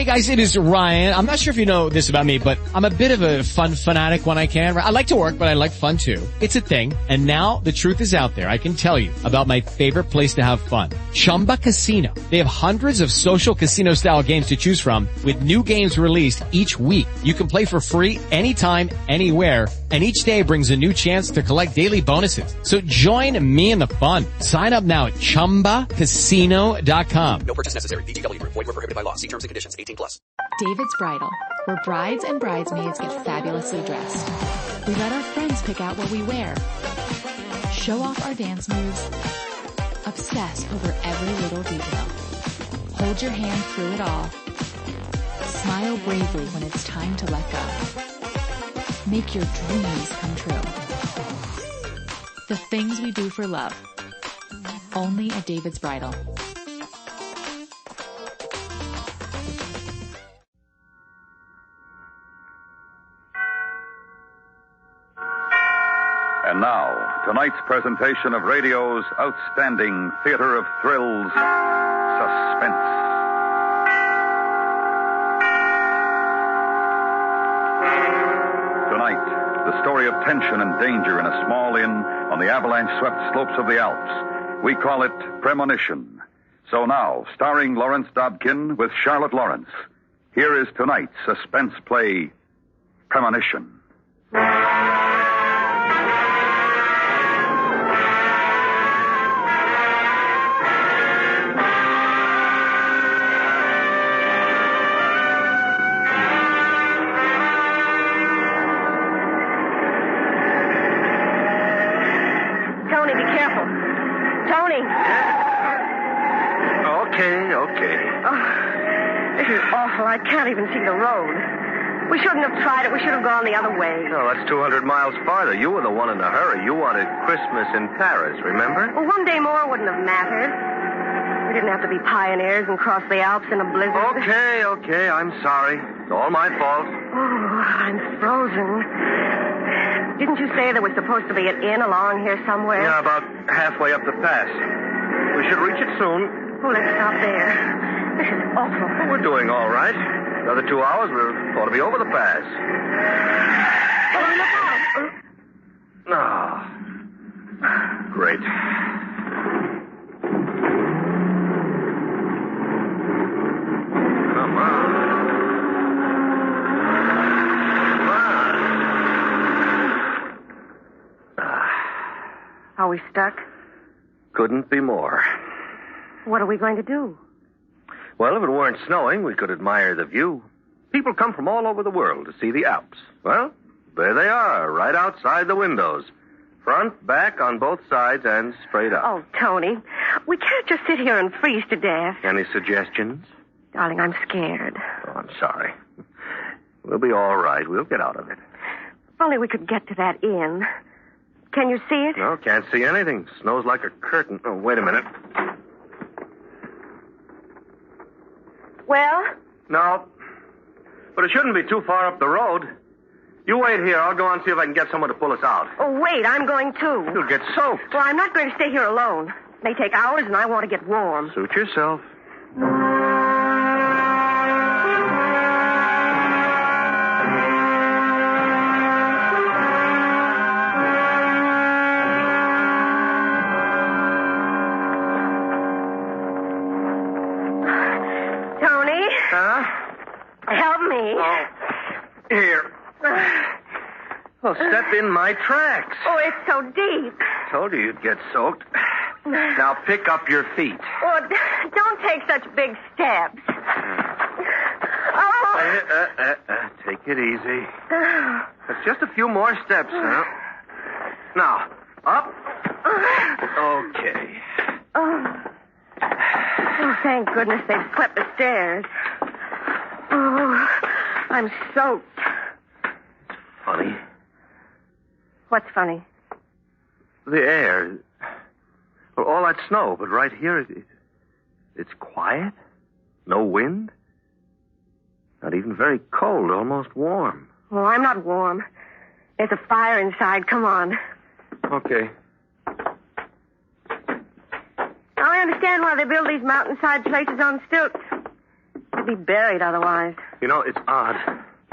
Hey, guys, it is Ryan. I'm not sure if you know this about me, but I'm a bit of a fun fanatic when I can. I like to work, but I like fun, too. It's a thing. And now the truth is out there. I can tell you about my favorite place to have fun. Chumba Casino. They have hundreds of social casino-style games to choose from with new games released each week. You can play for free anytime, anywhere, and each day brings a new chance to collect daily bonuses. So join me in the fun. Sign up now at ChumbaCasino.com. No purchase necessary. VGW Group. Void where prohibited by law. See terms and conditions. 18+. David's Bridal, where brides and bridesmaids get fabulously dressed. We let our friends pick out what we wear, show off our dance moves, obsess over every little detail, hold your hand through it all, smile bravely when it's time to let go. Make your dreams come true. The things we do for love. Only at David's Bridal. And now, tonight's presentation of radio's outstanding theater of thrills, Suspense. Tonight, the story of tension and danger in a small inn on the avalanche-swept slopes of the Alps. We call it Premonition. So now, starring Lawrence Dobkin with Charlotte Lawrence, here is tonight's suspense play, Premonition. Okay. Oh, this is awful. I can't even see the road. We shouldn't have tried it. We should have gone the other way. No, that's 200 miles farther. You were the one in a hurry. You wanted Christmas in Paris, remember? Well, one day more wouldn't have mattered. We didn't have to be pioneers and cross the Alps in a blizzard. Okay. I'm sorry. It's all my fault. Oh, I'm frozen. Didn't you say there was supposed to be an inn along here somewhere? Yeah, about halfway up the pass. We should reach it soon. Oh, let's stop there. This is awful. Well, we're doing all right. Another 2 hours, we're going to be over the pass. Oh, look out. Oh. Great. Come on. Are we stuck? Couldn't be more. What are we going to do? Well, if it weren't snowing, we could admire the view. People come from all over the world to see the Alps. Well, there they are, right outside the windows. Front, back, on both sides, and straight up. Oh, Tony, we can't just sit here and freeze to death. Any suggestions? Darling, I'm scared. Oh, I'm sorry. We'll be all right. We'll get out of it. If only we could get to that inn. Can you see it? No, can't see anything. Snow's like a curtain. Oh, wait a minute. Well? No. But it shouldn't be too far up the road. You wait here. I'll go and see if I can get someone to pull us out. Oh, wait, I'm going too. You'll get soaked. Well, I'm not going to stay here alone. It may take hours, and I want to get warm. Suit yourself. Tony? Huh? Help me. Oh, here. Well, step in my tracks. Oh, it's so deep. Told you you'd get soaked. Now pick up your feet. Oh, don't take such big steps. Oh. Take it easy. It's just a few more steps, huh? Now, up. Okay. Oh, thank goodness they've swept the stairs. Oh, I'm soaked. Funny. What's funny? The air. Well, all that snow, but right here, it's quiet. No wind. Not even very cold, almost warm. Oh, I'm not warm. There's a fire inside. Come on. Okay. I understand why they build these mountainside places on stilts. He'd be buried otherwise. You know, it's odd.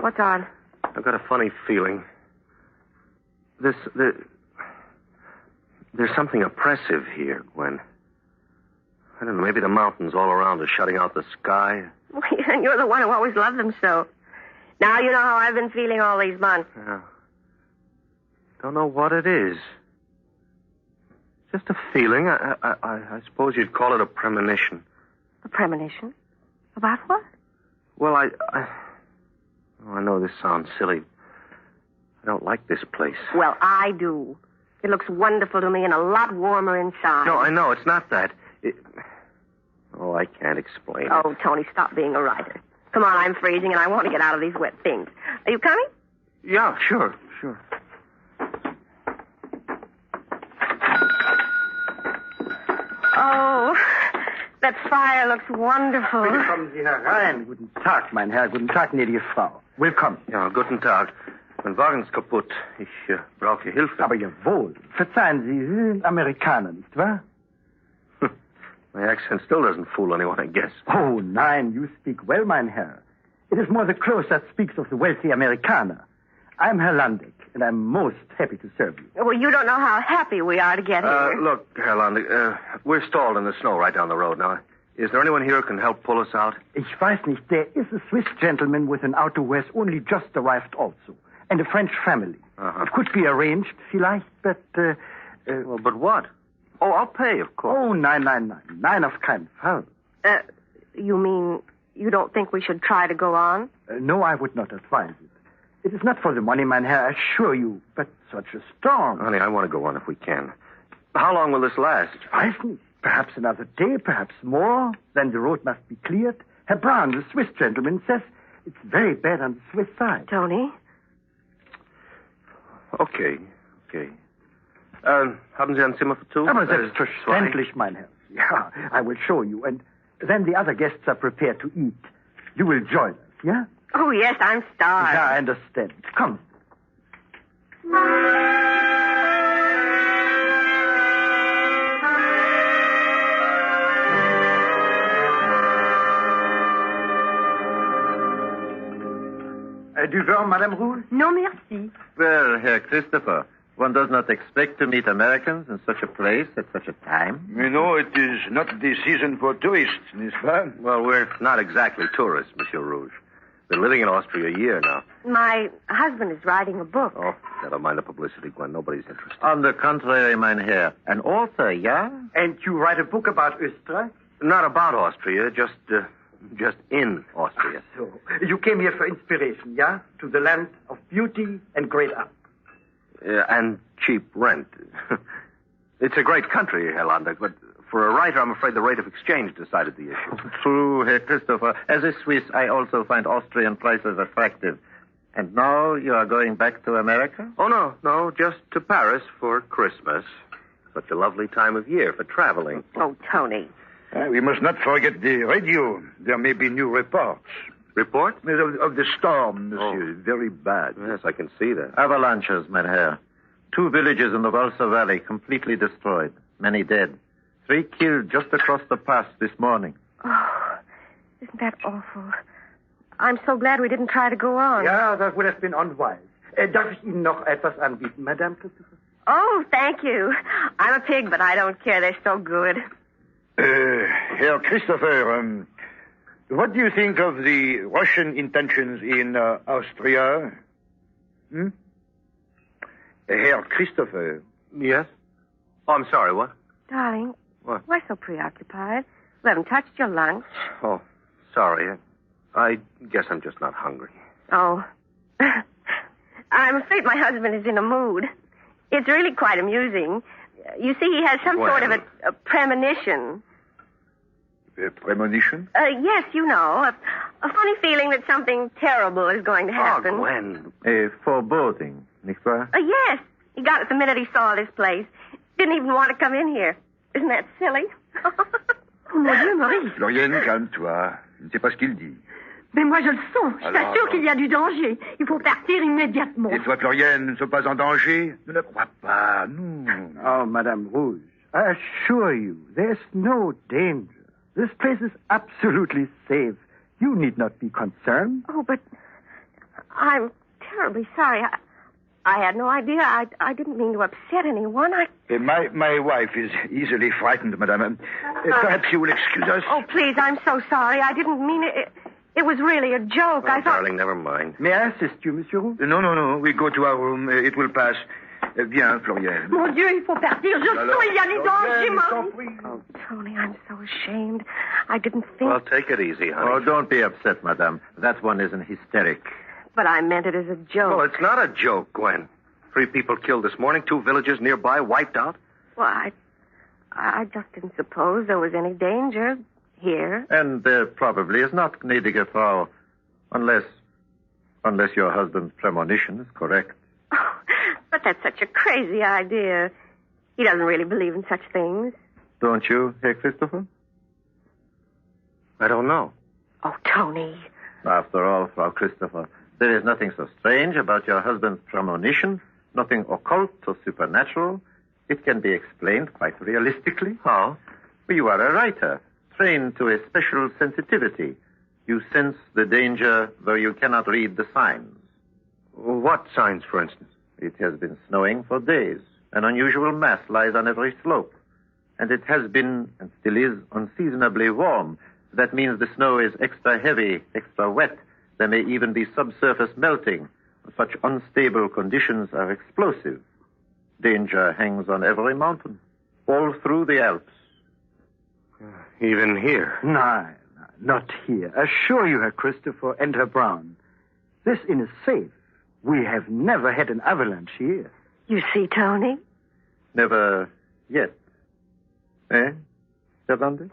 What's odd? I've got a funny feeling. There's something oppressive here, Gwen. I don't know, maybe the mountains all around are shutting out the sky. And you're the one who always loved them so. Now you know how I've been feeling all these months. Yeah. Don't know what it is. Just a feeling. I suppose you'd call it a premonition. A premonition? About what? Well, I know this sounds silly. I don't like this place. Well, I do. It looks wonderful to me and a lot warmer inside. No, I know. It's not that. I can't explain it. Oh, Tony, stop being a writer. Come on, I'm freezing and I want to get out of these wet things. Are you coming? Yeah, sure. Oh, that fire looks wonderful. Bitte kommen Sie herein. Guten Tag, mein Herr. Guten Tag, gnädige Frau. Willkommen. Ja, guten Tag. Mein Wagen ist kaputt. Ich brauche Hilfe. Aber jawohl. Verzeihen Sie, Sie sind Amerikaner, nicht wahr? My accent still doesn't fool anyone, I guess. Oh, nein, you speak well, mein Herr. It is more the close that speaks of the wealthy Amerikaner. I'm Herr Landig, and I'm most happy to serve you. Well, you don't know how happy we are to get here. Look, Herr Landig, we're stalled in the snow right down the road now. Is there anyone here who can help pull us out? Ich weiß nicht, there is a Swiss gentleman with an auto who has only just arrived also, and a French family. Uh-huh. It could be arranged, vielleicht, but... Well, but what? Oh, I'll pay, of course. Oh, nein, auf keinen Fall. You mean you don't think we should try to go on? No, I would not advise it. It is not for the money, mein Herr, I assure you, but such a storm. Honey, I want to go on if we can. How long will this last? Weiß nicht. Perhaps another day, perhaps more. Then the road must be cleared. Herr Brown, the Swiss gentleman, says it's very bad on the Swiss side. Tony? Okay. Haben Sie ein Zimmer für two? Aber selbstverständlich, mein Herr. Ja, I will show you. And then the other guests are prepared to eat. You will join us, yeah? Oh, yes, I'm starved. Yeah, I understand. Come. Du veux, Madame Rouge? No, merci. Well, Herr Christopher, one does not expect to meet Americans in such a place at such a time. You know, it is not the season for tourists, n'est-ce pas? Well, we're not exactly tourists, Monsieur Rouge. Been living in Austria a year now. My husband is writing a book. Oh, never mind the publicity, Gwen. Nobody's interested. On the contrary, mein Herr, an author, yeah? And you write a book about Österreich? Not about Austria, just in Austria. So, you came here for inspiration, yeah? To the land of beauty and great art. And cheap rent. It's a great country, Herr Landig, but for a writer, I'm afraid the rate of exchange decided the issue. True, Herr Christopher. As a Swiss, I also find Austrian prices attractive. And now you are going back to America? Oh, no, just to Paris for Christmas. Such a lovely time of year for traveling. Oh, Tony. We must not forget the radio. There may be new reports. Report? Of the storm, monsieur. Oh. Very bad. Yes, I can see that. Avalanches, mein Herr. 2 villages in the Walser Valley completely destroyed. Many dead. 3 killed just across the pass this morning. Oh, isn't that awful? I'm so glad we didn't try to go on. Ja, that would have been unwise. Darf ich Ihnen noch etwas anbieten, Madame Christopher? Oh, thank you. I'm a pig, but I don't care. They're so good. Herr Christopher, what do you think of the Russian intentions in Austria? Herr Christopher. Yes? Oh, I'm sorry, what? Darling, What? why so preoccupied? You haven't touched your lunch. Oh, sorry. I guess I'm just not hungry. Oh. I'm afraid my husband is in a mood. It's really quite amusing. You see, he has some sort of a premonition. A premonition? Yes, you know. A funny feeling that something terrible is going to happen. Oh, Gwen. A foreboding, nicht wahr? Yes. He got it the minute he saw this place. Didn't even want to come in here. Isn't that silly? Oh, mon Dieu, Maurice. Floriane, calme-toi. Je ne sais pas ce qu'il dit. Mais moi, je le sens. Je t'assure qu'il y a du danger. Il faut partir immédiatement. Et toi, Floriane, nous ne sommes pas en danger? Je ne crois pas, non. Oh, Madame Rouge, I assure you, there's no danger. This place is absolutely safe. You need not be concerned. Oh, but I'm terribly sorry. I had no idea. I didn't mean to upset anyone. My wife is easily frightened, madame. Perhaps you will excuse us. Oh, please, I'm so sorry. I didn't mean it. It was really a joke. Oh, I thought... darling, never mind. May I assist you, Monsieur Roux? No. We go to our room. It will pass. Viens, Florian. Mon Dieu, il faut partir. Je sens, il y a des dangers, Marie. Oh, Tony, I'm so ashamed. I didn't think... Well, take it easy, honey. Oh, don't be upset, madame. That one isn't hysteric. But I meant it as a joke. Well, it's not a joke, Gwen. 3 people killed this morning, 2 villages nearby wiped out. Well, I just didn't suppose there was any danger here. And there probably is not, gnädige Frau, unless your husband's premonition is correct. Oh, but that's such a crazy idea. He doesn't really believe in such things. Don't you, Herr Christopher? I don't know. Oh, Tony. After all, Frau Christopher, there is nothing so strange about your husband's premonition, nothing occult or supernatural. It can be explained quite realistically. How? You are a writer, trained to a special sensitivity. You sense the danger, though you cannot read the signs. What signs, for instance? It has been snowing for days. An unusual mass lies on every slope. And it has been, and still is, unseasonably warm. That means the snow is extra heavy, extra wet. There may even be subsurface melting. Such unstable conditions are explosive. Danger hangs on every mountain, all through the Alps. Even here? No, not here. Assure you, Herr Christopher and Herr Brown. This inn is safe. We have never had an avalanche here. You see, Tony? Never yet. Eh, Herr Lange?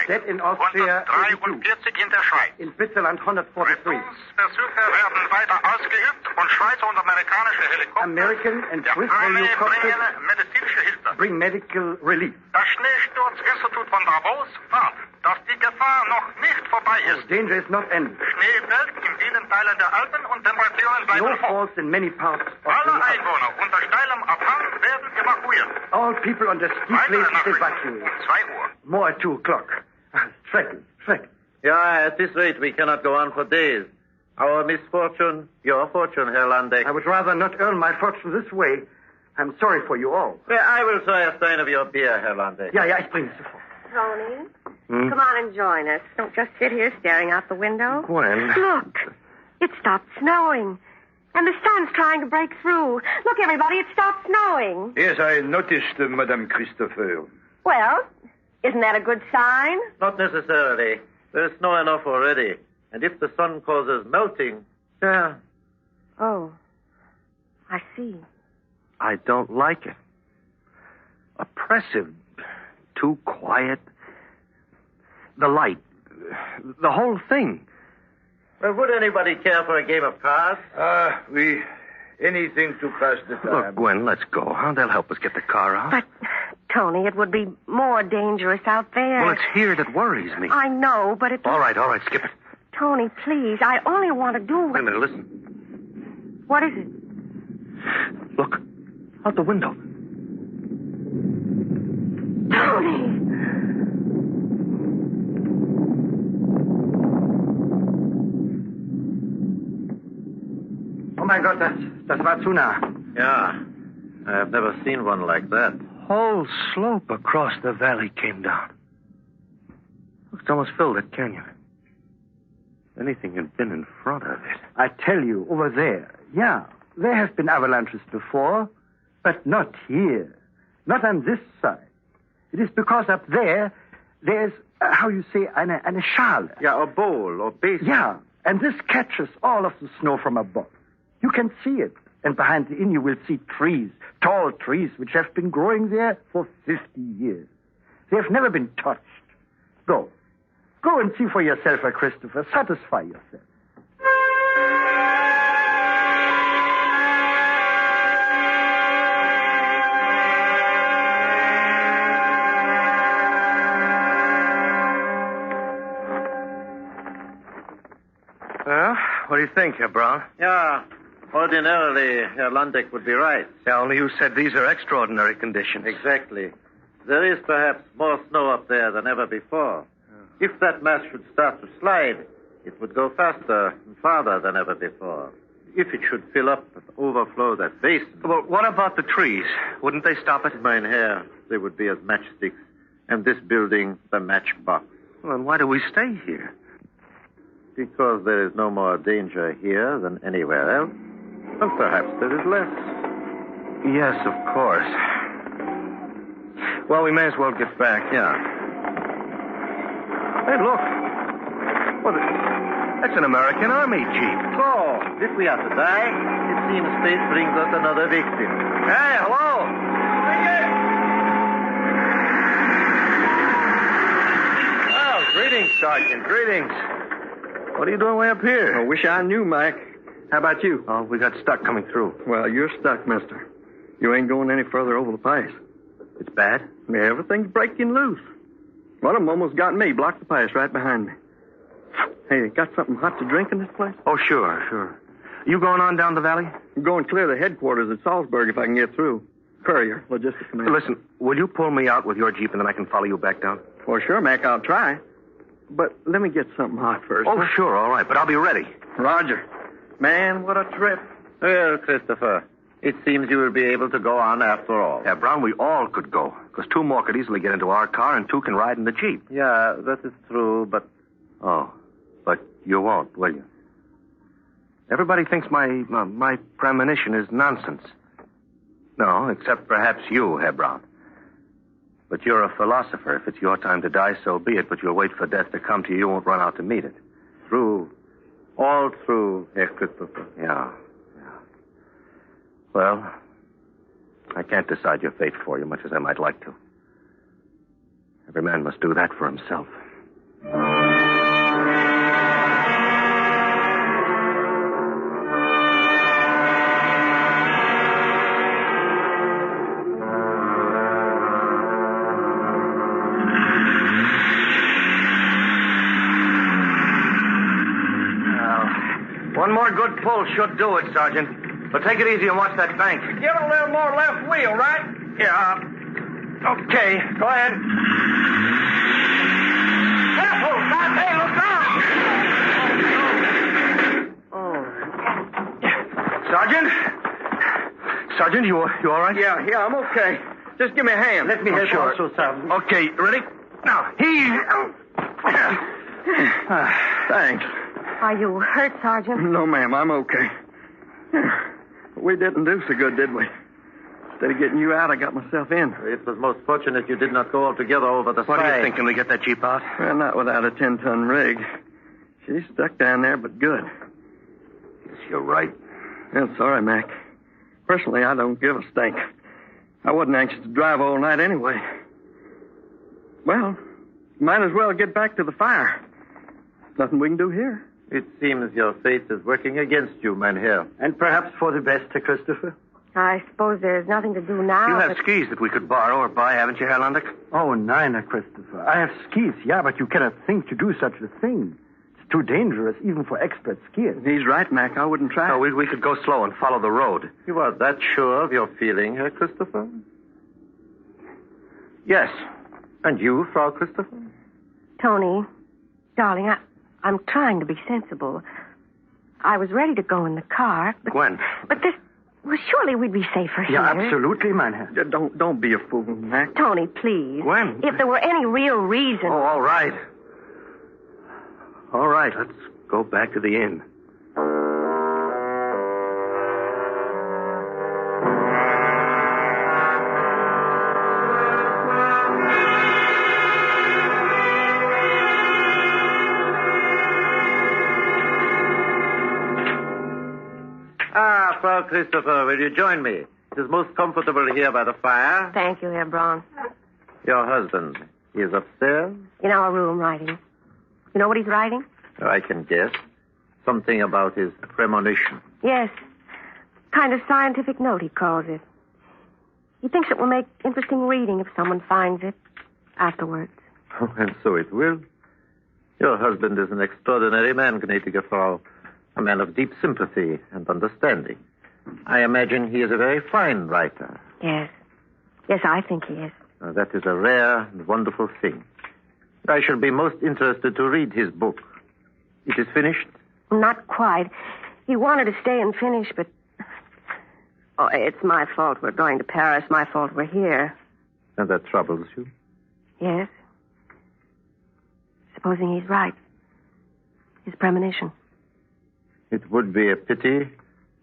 Dead in Austria, 82. in der Schweiz. In Switzerland, 143. Rettungsversuche werden weiter ausgeübt und Schweizer und amerikanische Helikopter American and Swiss bringen helicopters medizinische Hilfe. bring medical relief. Das Schneestürzinstitut von Davos warnt, dass die Gefahr noch nicht vorbei ist. Danger is not ended. Schnee fällt in vielen Teilen der Alpen und Temperaturen bleiben Snow hoch. falls in many parts of the Alle Alps. Einwohner unter steilem Abhang werden evakuiert. All people on the steep Weitere places Nachrichten evacuated. 2 Uhr. More at 2 o'clock. Schrecklich. Yeah, at this rate, we cannot go on for days. Our misfortune, your fortune, Herr Landeck. I would rather not earn my fortune this way. I'm sorry for you all. Yeah, I will try a stein of your beer, Herr Landeck. Yeah, ich bringe es sofort. Tony, come on and join us. Don't just sit here staring out the window. Gwen. Look, it stopped snowing. And the sun's trying to break through. Look, everybody, it stopped snowing. Yes, I noticed, Madame Christopher. Well, isn't that a good sign? Not necessarily. There is snow enough already. And if the sun causes melting, yeah. Oh, I see. I don't like it. Oppressive. Too quiet. The light. The whole thing. Well, would anybody care for a game of cards? Anything to pass the time. Look, Gwen, let's go, huh? They'll help us get the car out. But, Tony, it would be more dangerous out there. Well, it's here that worries me. I know, but it's... All right, skip it. Tony, please, I only want to do... Wait a minute, listen. What is it? Look, out the window. Tony! Oh, my God, das war zu nah. Yeah. I have never seen one like that. Whole slope across the valley came down. Look, it's almost filled that canyon. Anything had been in front of it. I tell you, over there. Yeah, there have been avalanches before, but not here. Not on this side. It is because up there's, how you say, eine Schale. Yeah, a bowl or basin. Yeah, and this catches all of the snow from above. You can see it. And behind the inn you will see trees, tall trees, which have been growing there for 50 years. They have never been touched. Go. Go and see for yourself, Christopher. Satisfy yourself. What do you think, Herr Brown? Yeah. Ordinarily, Herr Landeck would be right. Yeah, only you said these are extraordinary conditions. Exactly. There is perhaps more snow up there than ever before. If that mass should start to slide, it would go faster and farther than ever before. If it should fill up and overflow that basin... Well, what about the trees? Wouldn't they stop it? Mein Herr, they would be as matchsticks, and this building the matchbox. Well, then why do we stay here? Because there is no more danger here than anywhere else. And perhaps there is less. Yes, of course. Well, we may as well get back. Yeah. Hey, look. Well, that's an American Army Jeep. So, if we are to die, it seems fate brings us another victim. Hey, hello. Oh, greetings, Sergeant. Greetings. What are you doing way up here? I wish I knew, Mike. How about you? Oh, we got stuck coming through. Well, you're stuck, mister. You ain't going any further over the pass. It's bad? Yeah, everything's breaking loose. One of them almost got me, blocked the pass right behind me. Hey, got something hot to drink in this place? Oh, sure. You going on down the valley? I'm going clear to headquarters at Salzburg if I can get through. Courier, logistics command. Listen, will you pull me out with your Jeep and then I can follow you back down? Well, sure, Mac, I'll try. But let me get something hot first. Oh, sure, all right, but I'll be ready. Roger. Man, what a trip. Well, Christopher, it seems you will be able to go on after all. Yeah, Brown, we all could go. Because two more could easily get into our car and two can ride in the Jeep. Yeah, that is true, but... Oh, but you won't, will you? Everybody thinks my premonition is nonsense. No, except perhaps you, Herr Brown. But you're a philosopher. If it's your time to die, so be it. But you'll wait for death to come to you. You won't run out to meet it. True. All true, Herr Christopher. Yeah. Well, I can't decide your fate for you, much as I might like to. Every man must do that for himself. One more good pull should do it, Sergeant. But take it easy and watch that bank. Give it a little more left wheel, right? Yeah. Okay, go ahead. Careful! Hey, look down! Oh. Sergeant, you all right? Yeah, I'm okay. Just give me a hand. Let me help you also, Sergeant. Okay, ready? Now, Thanks. Are you hurt, Sergeant? No, ma'am, I'm okay. We didn't do so good, did we? Instead of getting you out, I got myself in. It was most fortunate you did not go altogether over the What side. do you think? Can we get that Jeep out? Well, not without a 10-ton rig. She's stuck down there, but good. Yes, you're right. Well, sorry, Mac. Personally, I don't give a stink. I wasn't anxious to drive all night anyway. Well, might as well get back to the fire. Nothing we can do here. It seems your fate is working against you, mein Herr. And perhaps for the best, Christopher. I suppose there's nothing to do now. You have skis that we could borrow or buy, haven't you, Herr Landeck? Oh, nein, Christopher. I have skis, yeah, but you cannot think to do such a thing. It's too dangerous, even for expert skiers. He's right, Mac. I wouldn't try. No, we could go slow and follow the road. You are that sure of your feeling, Herr Christopher? Yes. And you, Frau Christopher? Tony, darling, I'm trying to be sensible. I was ready to go in the car. Gwen. But this... Well, surely we'd be safer here. Yeah, absolutely, man. Don't be a fool, Mac. Tony, please. Gwen. If there were any real reason... Oh, all right. All right, let's go back to the inn. Frau Christopher, will you join me? It is most comfortable here by the fire. Thank you, Herr Braun. Your husband, he is upstairs? In our room, writing. You know what he's writing? Oh, I can guess. Something about his premonition. Yes. Kind of scientific note, he calls it. He thinks it will make interesting reading if someone finds it afterwards. Oh, and so it will. Your husband is an extraordinary man, gnädige Frau. A man of deep sympathy and understanding. I imagine he is a very fine writer. Yes. Yes, I think he is. That is a rare and wonderful thing. I shall be most interested to read his book. It is finished? Not quite. He wanted to stay and finish, but... Oh, it's my fault we're going to Paris. My fault we're here. And that troubles you? Yes. Supposing he's right. His premonition. It would be a pity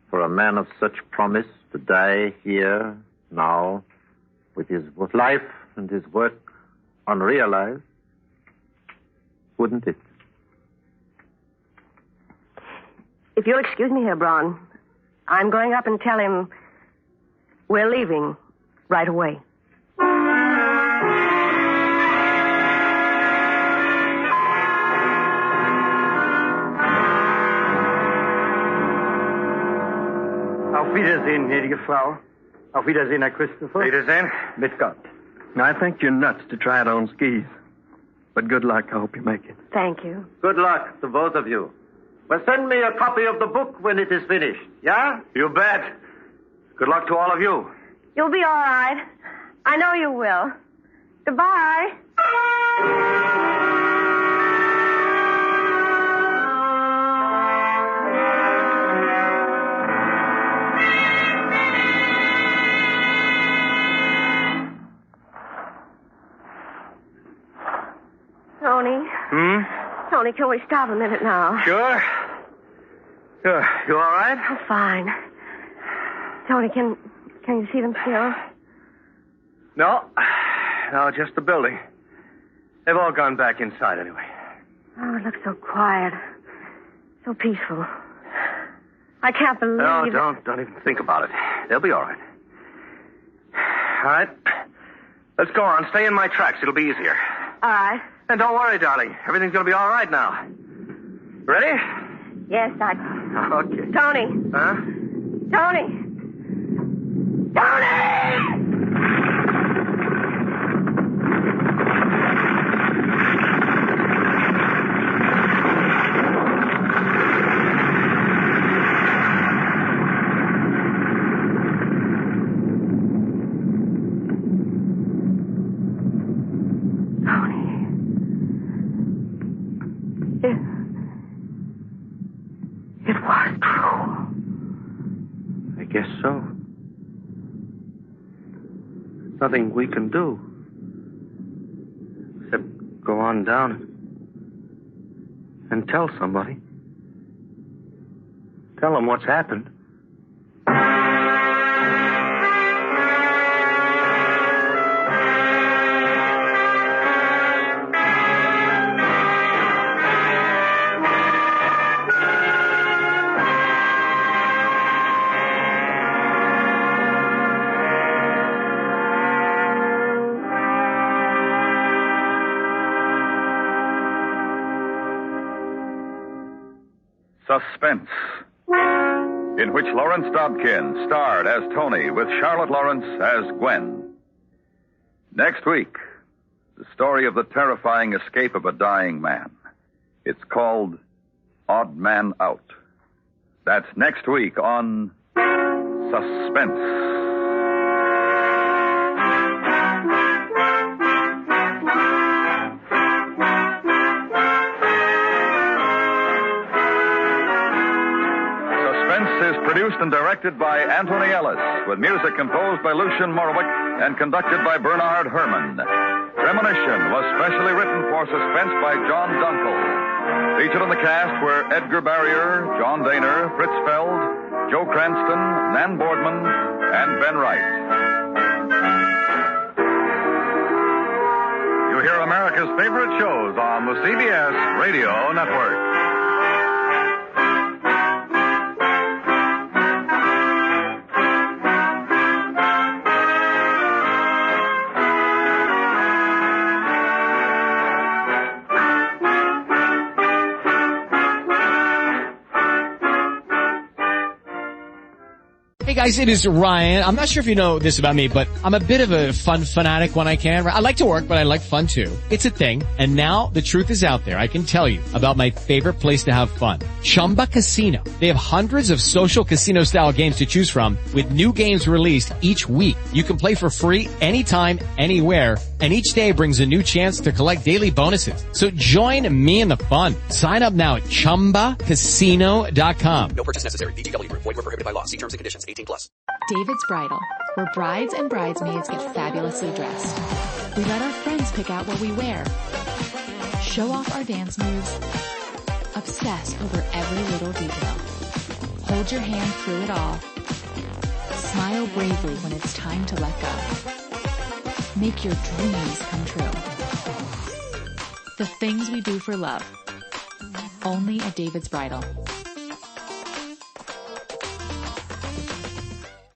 for a man of such promise to die here, now, with his life and his work unrealized. Wouldn't it? If you'll excuse me here, Braun, I'm going up and tell him we're leaving right away. Auf Wiedersehen, gnädige Frau. Auf Wiedersehen, Herr Christopher. Wiedersehen. Mit Gott. I think you're nuts to try it on skis. But good luck. I hope you make it. Thank you. Good luck to both of you. Well, send me a copy of the book when it is finished, yeah? You bet. Good luck to all of you. You'll be all right. I know you will. Goodbye. Tony. Tony, can we stop a minute now? Sure. Sure. You all right? I'm fine. Tony, can you see them still? No. No, just the building. They've all gone back inside anyway. Oh, it looks so quiet. So peaceful. I can't believe No, it. don't even think about it. They'll be all right. All right. Let's go on. Stay in my tracks. It'll be easier. All right. And don't worry, darling. Everything's going to be all right now. Ready? Yes, Okay. Tony. Huh? Tony! Tony! It was true. I guess so. Nothing we can do. Except go on down and tell somebody. Tell them what's happened. Suspense, in which Lawrence Dobkin starred as Tony with Charlotte Lawrence as Gwen. Next week, the story of the terrifying escape of a dying man. It's called Odd Man Out. That's next week on Suspense. Produced and directed by Anthony Ellis, with music composed by Lucien Morawick and conducted by Bernard Herrmann. Premonition was specially written for Suspense by John Dunkel. Featured in the cast were Edgar Barrier, John Daner, Fritz Feld, Joe Cranston, Nan Boardman, and Ben Wright. You hear America's favorite shows on the CBS Radio Network. Hey guys, it is Ryan. I'm not sure if you know this about me, but I'm a bit of a fun fanatic when I can. I like to work, but I like fun too. It's a thing. And now the truth is out there. I can tell you about my favorite place to have fun. Chumba Casino. They have hundreds of social casino style games to choose from with new games released each week. You can play for free anytime, anywhere. And each day brings a new chance to collect daily bonuses. So join me in the fun. Sign up now at ChumbaCasino.com. No purchase necessary. VGW Group. Void where prohibited by law. See terms and conditions. 18+. David's Bridal, where brides and bridesmaids get fabulously dressed. We let our friends pick out what we wear. Show off our dance moves. Obsess over every little detail. Hold your hand through it all. Smile bravely when it's time to let go. Make your dreams come true. The things we do for love. Only at David's Bridal.